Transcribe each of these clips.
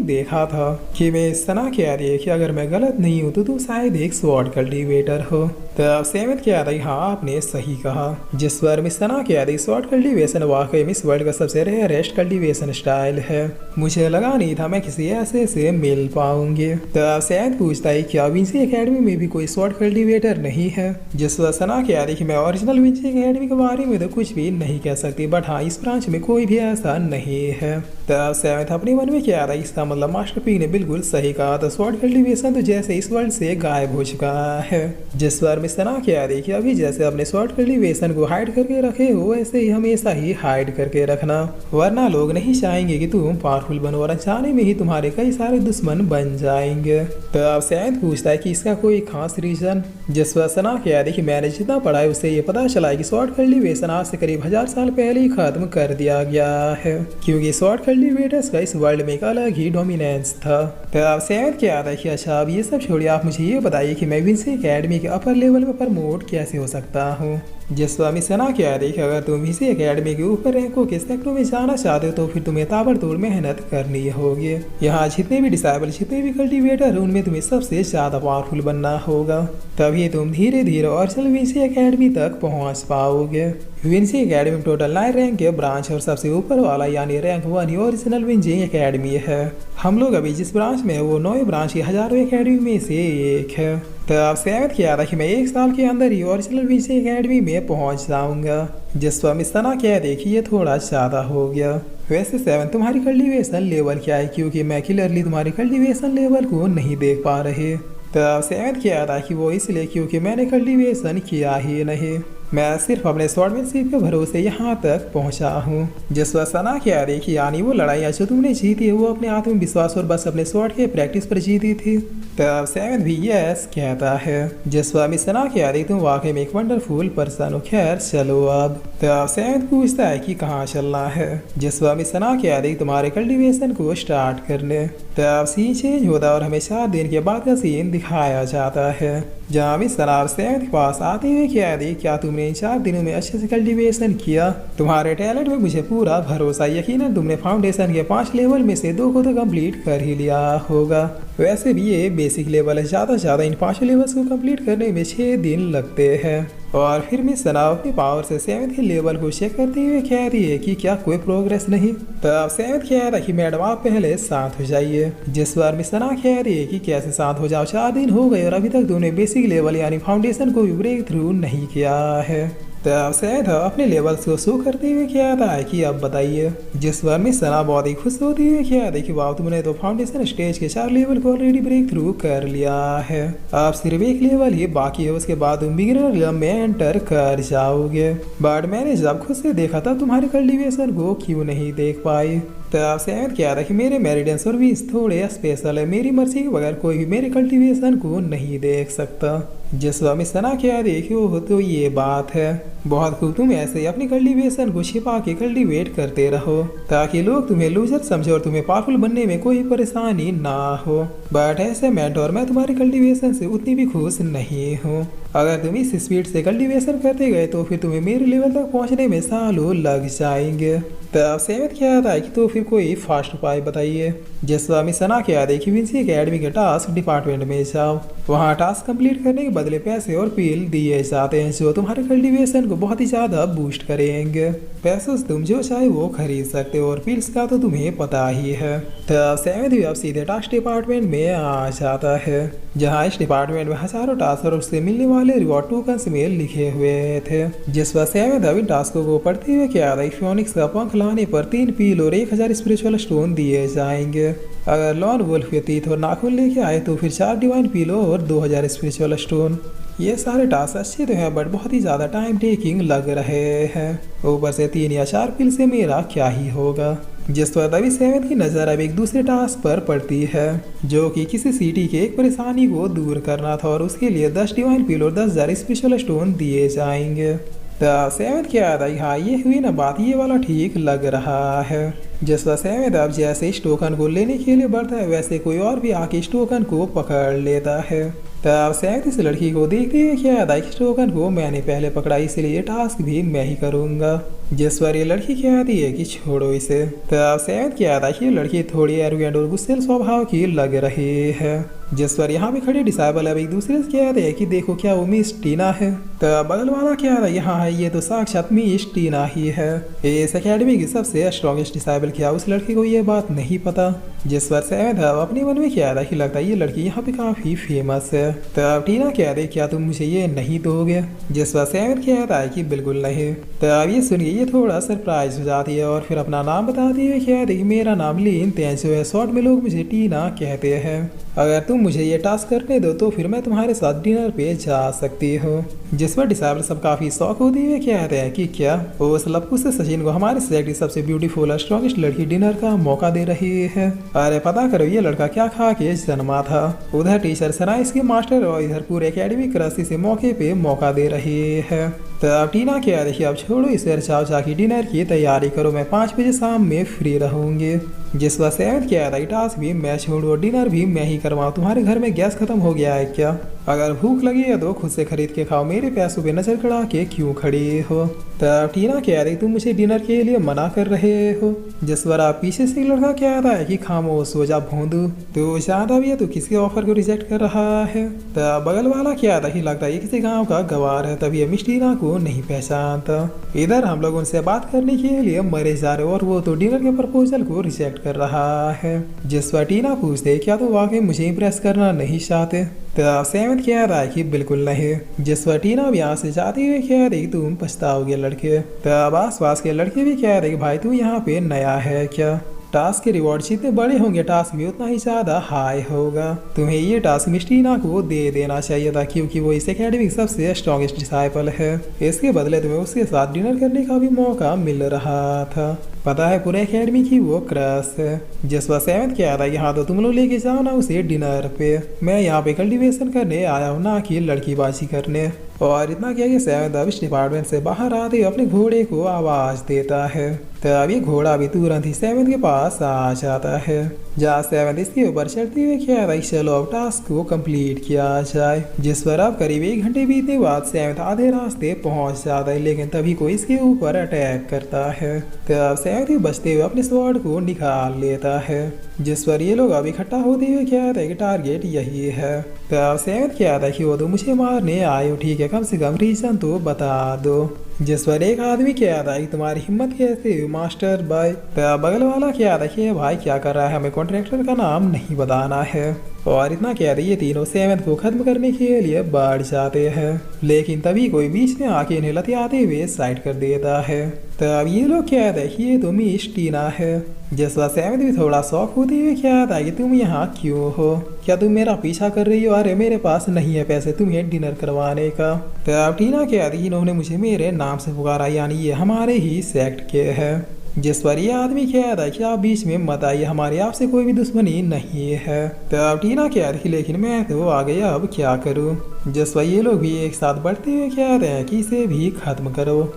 देखा था कि मैं इस तरह कह रही है कि अगर मैं गलत नहीं हूँ तो तुम शायद एक स्वॉर्ड कल्टीवेटर हो। तब सेवेंथ कह रही हाँ आपने सही कहा। जिस पर मिस सना कह रही स्वॉर्ड कल्टीवेशन वाकई मिस वर्ल्ड का सबसे रेयरेस्ट कल्टीवेशन स्टाइल है। मुझे लगा नहीं था मैं किसी ऐसे से मिल पाऊंगी। तब सेवेंथ पूछता है क्या विंसी एकेडमी में भी कोई स्वॉर्ड कल्टीवेटर नहीं है। जिस पर सना कह रही कि मैं ओरिजिनल विंसी एकेडमी के बारे में तो कुछ भी नहीं कह सकती, बट हाँ इस ब्रांच में कोई भी ऐसा नहीं है। तब सेवेंथ अपने मन में क्या रहा इसका मतलब मास्टर पी ने बिल्कुल सही कहा था, स्वॉर्ड कल्टीवेशन तो जैसे इस वर्ल्ड से गायब हो चुका है। जिस पर मिस सना कह रही कि अभी जैसे अपने स्वॉर्ड कल्टीवेशन को हाइड करके रखे हो वैसे ही हमेशा ही हाइड करके रखना, वरना लोग नहीं चाहेंगे कि तुम पावरफुल बनो और अनजाने में ही तुम्हारे कई सारे दुश्मन बन जाएंगे। तो अब सेवेंथ पूछता है कि इसका कोई खास रीजन। जिस पर सना कह रही कि मैंने जितना पढ़ा है उससे ये पता चला है कि स्वॉर्ड कल्टीवेशन आज से करीब 1000 साल पहले ही खत्म कर दिया गया है, क्योंकि स्वॉर्ड कल्टीवेटर्स का इस वर्ल्ड में एक अलग ही डोमिनेंस था। तो अब सेवेंथ क्या आता है कि अच्छा अब ये सब छोड़िए, आप मुझे ये बताइए कि मैं विंसी एकेडमी के अपर लेवल में प्रमोट कैसे हो सकता हूँ। जिस स्वामी सना कह रही कि अगर तुम विंसी एकेडमी के ऊपर रैंकों के सेक्टरों में जाना चाहते हो तो फिर तुम्हें ताबड़तोड़ मेहनत करनी होगी। यहाँ जितने भी डिसाइबल जितने भी कल्टीवेटर उनमें तुम्हें सबसे ज्यादा पावरफुल बनना होगा, तभी तुम धीरे धीरे ओरिजिनल विंसी एकेडमी तक पहुँच पाओगे। विंसी एकेडमी टोटल 9 रैंक के ब्रांच और सबसे ऊपर वाला यानी रैंक 1 ही ओरिजिनल विंसी एकेडमी है। हम लोग अभी जिस ब्रांच में है वो 9 ब्रांच की हजारों एकेडमी में से एक है। तो आप सेवेंथ किया था कि मैं 1 साल के अंदर ही ओरिजिनल विंसी एकेडमी में पहुंच जाऊंगा। जिस पर मिस सना कह देखिए थोड़ा ज़्यादा हो गया। वैसे सेवन तुम्हारी कल्टीवेशन लेवल क्या है, क्योंकि मैं क्लियरली तुम्हारी कल्टीवेशन लेवल को नहीं देख पा रहे। तो आप सेवेंथ किया था कि वो इसलिए क्योंकि मैंने कल्टीवेशन किया ही नहीं, मैं सिर्फ अपने स्वॉर्डमैनशिप के भरोसे यहाँ तक पहुँचा हूँ। जिस वक्त सना कह रही कि यानी वो लड़ाइयाँ जो तुमने जीती है वो अपने आत्मविश्वास और बस अपने स्वॉर्ड के प्रैक्टिस पर जीती थी। तब सेवन भी यस कहता है। जिस वक्त मिस सना कह रही तुम वाकई में एक वंडरफुल पर्सन हो। खैर चलो अब। तब सेवन पूछता है कि कहाँ चलना है। जिस वक्त मिस सना कह रही तुम्हारे कल्टीवेशन को स्टार्ट करने। तब सीन चेंज होता और हमें 4 दिन के बाद का सीन दिखाया जाता है, जहाँ मिस सना सेवन के पास आते हुए कह रही क्या तुमने इन 4 दिनों में अच्छे से कल्टीवेशन किया, तुम्हारे टैलेंट में मुझे पूरा भरोसा, यकीनन तुमने फाउंडेशन के 5 लेवल में से 2 को तो कंप्लीट कर ही लिया होगा। वैसे भी ये बेसिक लेवल है, ज़्यादा से ज़्यादा इन 5 लेवल्स को कंप्लीट करने में 6 दिन लगते हैं। और फिर मिस सना अपनी पावर से 7 के लेवल को चेक करते हुए कह रही है कि क्या कोई प्रोग्रेस नहीं। तब 7 कह रहा है कि मैडम आप पहले शांत हो जाइए। जिस बार मिस सना कह रही है कि कैसे शांत हो जाओ, 4 दिन हो गए और अभी तक तुमने बेसिक लेवल यानी फाउंडेशन को भी ब्रेक थ्रू नहीं किया है। तब सैद अपने लेवल्स को शो करते हुए क्या था कि अब बताइए। जिस बार मिस सना बहुत ही खुश होती हुई क्या था कि वाह तुमने तो फाउंडेशन स्टेज के 4 लेवल को ऑलरेडी ब्रेक थ्रू कर लिया है, अब सिर्फ 1 लेवल ही बाकी है, उसके बाद तुम बिगिनर में एंटर कर जाओगे। बट मैंने जब खुद से देखा था तुम्हारे कल्टीवेशन को क्यों नहीं देख पाई। तब सेवन क्या था कि मेरे मेरिडियंस और विंस थोड़े स्पेशल है, मेरी मर्जी के बगैर कोई भी मेरे कल्टीवेशन को नहीं देख सकता। जिस मिस सना क्या देखो हो तो ये बात है, बहुत खूब, तुम ऐसे ही अपनी कल्टीवेशन को छिपा के कल्टीवेट करते रहो ताकि लोग तुम्हें लूजर समझे और तुम्हें पावरफुल बनने में कोई परेशानी ना हो। बट ऐसे मेंटोर मैं तुम्हारी कल्टीवेशन से उतनी भी खुश नहीं हूँ। अगर तुम इस स्पीड से कल्टीवेशन करते गए तो फिर तुम्हें मेरे लेवल तक पहुँचने में सालों लग जाएंगे। तब सेवन क्या था कि तो फिर कोई फास्ट उपाय बताइए। जिस मिस सना क्या देखी विंसी एकेडमी के टास्क डिपार्टमेंट में जाओ, वहाँ टास्क कंप्लीट करने के बदले पैसे और पील दिए जाते हैं जो तुम्हारे कल्टीवेशन को बहुत ही ज़्यादा बूस्ट करेंगे। पैसों से तुम जो चाहे वो खरीद सकते हो और पील्स का तो तुम्हें पता ही है। तब सेवन भी अब सीधे टास्क डिपार्टमेंट में आ जाता है, जहाँ इस डिपार्टमेंट में हजारों टास्क और उससे मिलने वाले रिवॉर्ड टोकन्स में लिखे हुए थे। जिस पर सेवन अब इन टास्कों को पढ़ते हुए क्या था फियोनिक्स का पंख लाने पर 3 पील और 1000 स्पिरिचुअल स्टोन दिए जाएंगे। अगर लॉन वुल्फ के तीत और नाखून लेके आए तो फिर 4 डिवाइन पीलो और 2000 स्पिरिचुअल स्टोन। ये सारे टास्क अच्छे तो हैं बट बहुत ही ज़्यादा टाइम टेकिंग लग रहे हैं, ऊपर से 3 या 4 पील से मेरा क्या ही होगा। जिस पर तभी सेवन की नज़र अब एक दूसरे टास्क पर पड़ती है, जो कि किसी सिटी के एक परेशानी को दूर करना था और उसके लिए 10 डिवाइन पील और 10,000 स्पेशल स्टोन दिए जाएंगे। तो सेवन क्या था, हाँ ये हुई ना बात, ये वाला ठीक लग रहा है। जिस पर सेवन अब जैसे इस टोकन को लेने के लिए बढ़ता है वैसे कोई और भी आके इस टोकन को पकड़ लेता है। तब सैयद इस लड़की को देखते हुए कहता है कि टोकन को मैंने पहले पकड़ा, इसलिए टास्क भी मैं ही करूंगा। जिस पर ये लड़की कहती है कि छोड़ो इसे। तब सैयद कहता है कि ये लड़की थोड़ी एरोगेंट और गुस्सेल स्वभाव की लग रही है। जिस पर यहाँ पे खड़े डिसाइबल अब एक दूसरे से कहते हैं कि देखो क्या वो मिस टीना है। तब बगल वाला कहता है यहाँ है, ये तो साक्षात मिस टीना ही है, इस एकेडमी की सबसे स्ट्रॉन्गेस्ट डिसाइबल। क्या उस लड़की को ये बात नहीं पता? जिस पर सैयद अपने मन में कहता है कि लगता है ये लड़की यहाँ पे काफी फेमस है। तब टीना कहते है क्या तुम मुझे ये नहीं दोगे? जिस पर सैयद कहता है कि बिल्कुल नहीं। तब ये सुन ये थोड़ा सरप्राइज हो जाती है और फिर अपना नाम बताती है। कहती है मेरा नाम लीन तेंजो है, शॉर्ट में लोग मुझे टीना कहते हैं। अगर तुम मुझे ये टास्क करने दो तो फिर मैं तुम्हारे साथ डिनर पे जा सकती हूँ। जिस पर डिसाइबल सब काफी शौक होती है, कहते हैं कि क्या उस लप्पू से सचिन को हमारे सेट की सबसे ब्यूटीफुल और स्ट्रॉन्गेस्ट लड़की डिनर का मौका दे रही है। अरे पता करो ये लड़का क्या खा के जन्मा था। उधर टीचर सना इसके मास्टर और इधर पूरे एकेडमी क्रश से मौके पे मौका दे रही है। तब टीना कह रही अब छोड़ो इसे, चाव चा की डिनर की तैयारी करो, मैं 5 बजे शाम में फ्री रहूंगी। जिस वजह से कह रही टास्क भी मैं छोड़ू और डिनर भी मैं ही करवाऊँ, तुम्हारे घर में गैस खत्म हो गया है क्या? अगर भूख लगी है तो खुद से खरीद के खाओ, मेरे पैसों पे नजर गड़ा के क्यों खड़ी हो? तब टीना कह रही तुम मुझे डिनर के लिए मना कर रहे हो। जिस पर आप पीछे से लड़का कह रहा है कि खामोश हो जा भोंदू, तो ज्यादा भी है तो किसी ऑफर को रिजेक्ट कर रहा है। तब बगल वाला क्या था कि लगता है किसी गांव का गवार है, तभी मिस टीना को नहीं पहचानता। इधर हम लोग उनसे बात करने के लिए मरे जा रहे और वो तो डिनर के प्रपोजल को रिजेक्ट कर रहा है। जिस पर टीना पूछते क्या तो वाकई मुझे इम्प्रेस करना नहीं चाहते? तब सेवन कह रहा है कि बिल्कुल नहीं। जिस पर टीना भी यहाँ से जाती हुई कह रही तुम पछताओगे लड़के। तब आस पास के लड़के भी कह रहे भाई तू यहाँ पे नया है क्या? टास्क के रिवॉर्ड जितने बड़े होंगे टास्क भी उतना ही ज्यादा हाई होगा, तुम्हें ये टास्क मिस टीना को दे देना चाहिए था, क्योंकि वो इस एकेडमी की सबसे स्ट्रॉन्गेस्ट डिसाइपल है। इसके बदले तुम्हें उसके साथ डिनर करने का भी मौका मिल रहा था। पता है पूरे एकेडमी की वो क्रश है। जिस पर सेवन कह रहा है यहाँ तो तुम लोग लेके जाओ ना उसे डिनर पे, मैं यहाँ पे कल्टीवेशन करने आया हूँ ना कि लड़कीबाजी करने। और इतना क्या कि सेवन अब इस डिपार्टमेंट से बाहर आते अपने घोड़े को आवाज देता है। तब ये घोड़ा भी तुरंत ही सेवन के पास आ जाता है। जहाँ सेवन इसके ऊपर चढ़ते हुए कह रहा चलो अब टास्क को कंप्लीट किया जाए। जिस पर अब करीब 1 घंटे बीतने बाद सेवन आधे रास्ते पहुंच जाता है, लेकिन तभी कोई इसके ऊपर अटैक करता है। तब सेवन बचते हुए अपने स्वॉर्ड को निकाल लेता है। जिस पर ये लोग अब इकट्ठा होते हुए कहते हैं कि टारगेट यही है। तब सेवन कहता है कि वो तो मुझे मारने आए हो, ठीक है कम से कम रीजन तो बता दो। जिस पर एक आदमी कहता है कि तुम्हारी हिम्मत कैसे हुई मास्टर भाई? तब बगल वाला कहता है कि भाई क्या कर रहा है, हमें कॉन्ट्रैक्टर का नाम नहीं बताना है। और इतना कह रही है तीनों सेवन को खत्म करने के लिए बढ़ जाते हैं, लेकिन तभी कोई बीच में आके इन्हें लतियाते हुए साइड कर देता है। तब ये लोग कहते हैं कि ये तो मिस टीना है। जिस पर सेवन भी थोड़ा शौक होते हुए कहता है कि तुम यहाँ क्यों हो, क्या तुम मेरा पीछा कर रही हो? अरे मेरे पास नहीं है पैसे तुम्हें डिनर करवाने का। तब टीना कहती है इन्होंने मुझे मेरे नाम से पुकारा, यानी ये हमारे ही सेक्ट के है। जिस पर ये आदमी कहता है कि आप बीच में मत आइए, हमारी आपसे कोई भी दुश्मनी नहीं है। तब टीना कहती लेकिन मैं तो आ गया अब क्या करूं? जिस पर ये लोग भी एक साथ बढ़ते हुए कहते हैं कि इसे भी खत्म करो।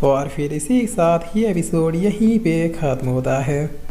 और फिर इसी के साथ ये एपिसोड यहीं पे खत्म होता है।